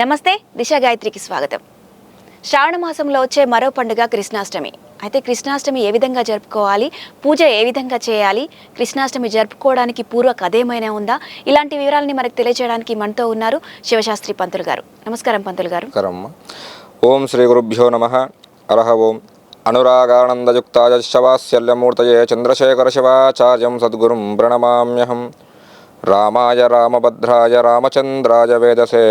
నమస్తే, దిశ గాయత్రికి స్వాగతం. శ్రావణ మాసంలో వచ్చే మరో పండుగ కృష్ణాష్టమి. అయితే కృష్ణాష్టమి ఏ విధంగా జరుపుకోవాలి, పూజ ఏ విధంగా చేయాలి, కృష్ణాష్టమి జరుపుకోవడానికి పూర్వ కథ ఏమైనా ఉందా, ఇలాంటి వివరాలని మనకు తెలియజేయడానికి మనతో ఉన్నారు శివశాస్త్రి పంతులు గారు. నమస్కారం పంతులు గారు. ఓం శ్రీ గురుభ్యో నమః. అరహ ఓం. అనురాగానందయుక్తాయ శవాస్యల్యమూర్తయే చంద్రశేఖర శివాచార్యం సద్గురుం ప్రణమామ్యహం. రామాయ రామభద్రాయ రామచంద్రాయ వేదసే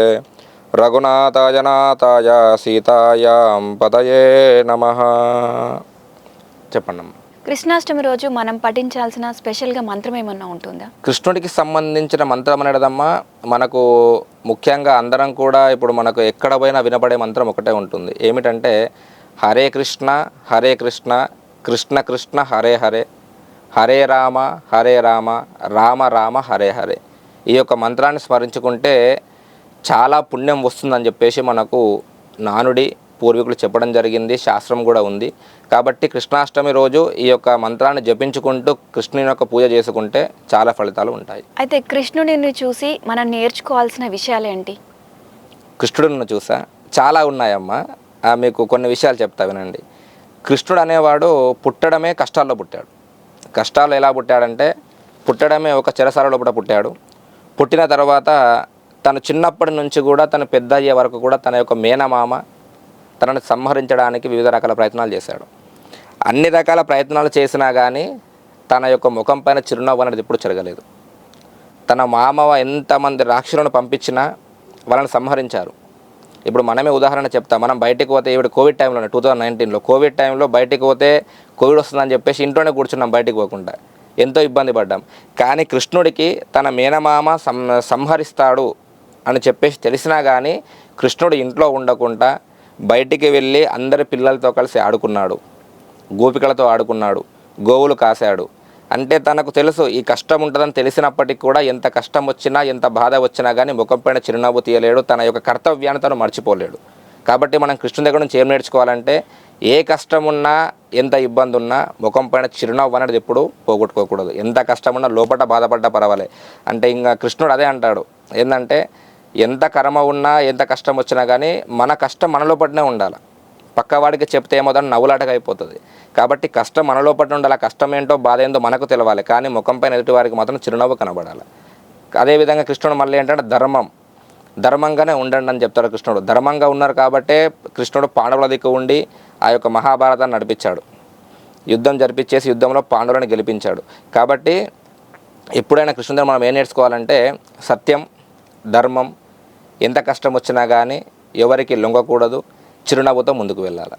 రఘునాథాయ నాథాయ సీతాయాం పతయే నమః. చెప్పండి. కృష్ణాష్టమి రోజు మనం పఠించాల్సిన స్పెషల్గా మంత్రం ఏమన్నా ఉంటుందా? కృష్ణుడికి సంబంధించిన మంత్రం అనేదమ్మా మనకు ముఖ్యంగా అందరం కూడా ఇప్పుడు మనకు ఎక్కడ పోయినా వినపడే మంత్రం ఒకటే ఉంటుంది. ఏమిటంటే హరే కృష్ణ కృష్ణ కృష్ణ హరే హరే, హరే రామ రామ రామ హరే హరే. ఈ యొక్క మంత్రాన్ని స్మరించుకుంటే చాలా పుణ్యం వస్తుందని చెప్పేసి మనకు నానుడి పూర్వీకులు చెప్పడం జరిగింది, శాస్త్రం కూడా ఉంది. కాబట్టి కృష్ణాష్టమి రోజు ఈ యొక్క మంత్రాన్ని జపించుకుంటూ కృష్ణుని యొక్క పూజ చేసుకుంటే చాలా ఫలితాలు ఉంటాయి. అయితే కృష్ణుడిని చూసి మనం నేర్చుకోవాల్సిన విషయాలు ఏంటి? కృష్ణుడిని చూసా చాలా ఉన్నాయమ్మా. మీకు కొన్ని విషయాలు చెప్తా వినండి. కృష్ణుడు అనేవాడు పుట్టడమే కష్టాల్లో పుట్టాడు. కష్టాలు ఎలా పుట్టాడంటే పుట్టడమే ఒక చెరసాలలో కూడా పుట్టాడు. పుట్టిన తర్వాత తను చిన్నప్పటి నుంచి కూడా తను పెద్ద అయ్యే వరకు కూడా తన యొక్క మేనమామ తనని సంహరించడానికి వివిధ రకాల ప్రయత్నాలు చేశాడు. అన్ని రకాల ప్రయత్నాలు చేసినా కానీ తన యొక్క ముఖం పైన చిరునవ్వు అనేది ఎప్పుడు చెరగలేదు. తన మామ ఎంతమంది రాక్షసులను పంపించినా వాళ్ళని సంహరించారు. ఇప్పుడు మనమే ఉదాహరణ చెప్తాం. మనం బయటికి పోతే ఈవిడ కోవిడ్ టైంలోనే 2019లో కోవిడ్ టైంలో బయటికి పోతే కోవిడ్ వస్తుందని చెప్పేసి ఇంట్లోనే కూర్చున్నాం, బయటికి పోకుండా ఎంతో ఇబ్బంది పడ్డాం. కానీ కృష్ణుడికి తన మేనమామ సంహరిస్తాడు అని చెప్పేసి తెలిసినా కానీ కృష్ణుడు ఇంట్లో ఉండకుండా బయటికి వెళ్ళి అందరి పిల్లలతో కలిసి ఆడుకున్నాడు, గోపికలతో ఆడుకున్నాడు, గోవులు కాశాడు. అంటే తనకు తెలుసు ఈ కష్టం ఉంటుందని తెలిసినప్పటికీ కూడా ఎంత కష్టం వచ్చినా ఎంత బాధ వచ్చినా కానీ ముఖం పైన చిరునవ్వు తీయలేడు, తన యొక్క కర్తవ్యాన్ని తను మర్చిపోలేడు. కాబట్టి మనం కృష్ణుడి దగ్గర నుంచి ఏం నేర్చుకోవాలంటే ఏ కష్టం ఉన్నా ఎంత ఇబ్బంది ఉన్నా ముఖం పైన చిరునవ్వు అనేది ఎప్పుడు పోగొట్టుకోకూడదు. ఎంత కష్టం ఉన్నా లోపల బాధపడ్డా పర్వాలే. అంటే ఇంకా కృష్ణుడు అదే అంటాడు, ఏంటంటే ఎంత కర్మ ఉన్నా ఎంత కష్టం వచ్చినా కానీ మన కష్టం మనలో పడినే ఉండాలి. పక్కవాడికి చెప్తే ఏమోదని నవ్వులాటగా అయిపోతుంది. కాబట్టి కష్టం మనలో పడి ఉండాలి. కష్టం ఏంటో బాధ ఏంటో మనకు తెలవాలి, కానీ ముఖం పైన ఎదుటి వారికి మాత్రం చిరునవ్వు కనబడాలి. అదేవిధంగా కృష్ణుడు మళ్ళీ ఏంటంటే ధర్మంగానే ఉండండి అని చెప్తాడు. కృష్ణుడు ధర్మంగా ఉన్నారు కాబట్టే కృష్ణుడు పాండవుల దిక్కు ఉండి ఆ యొక్క మహాభారతాన్ని నడిపించాడు. యుద్ధం జరిపించేసి యుద్ధంలో పాండవులను గెలిపించాడు. కాబట్టి ఎప్పుడైనా కృష్ణుడు మనం ఏం నేర్చుకోవాలంటే సత్యం, ధర్మం, ఎంత కష్టం వచ్చినా కానీ ఎవరికి లొంగకూడదు, చిరునవ్వుతో ముందుకు వెళ్ళాలి.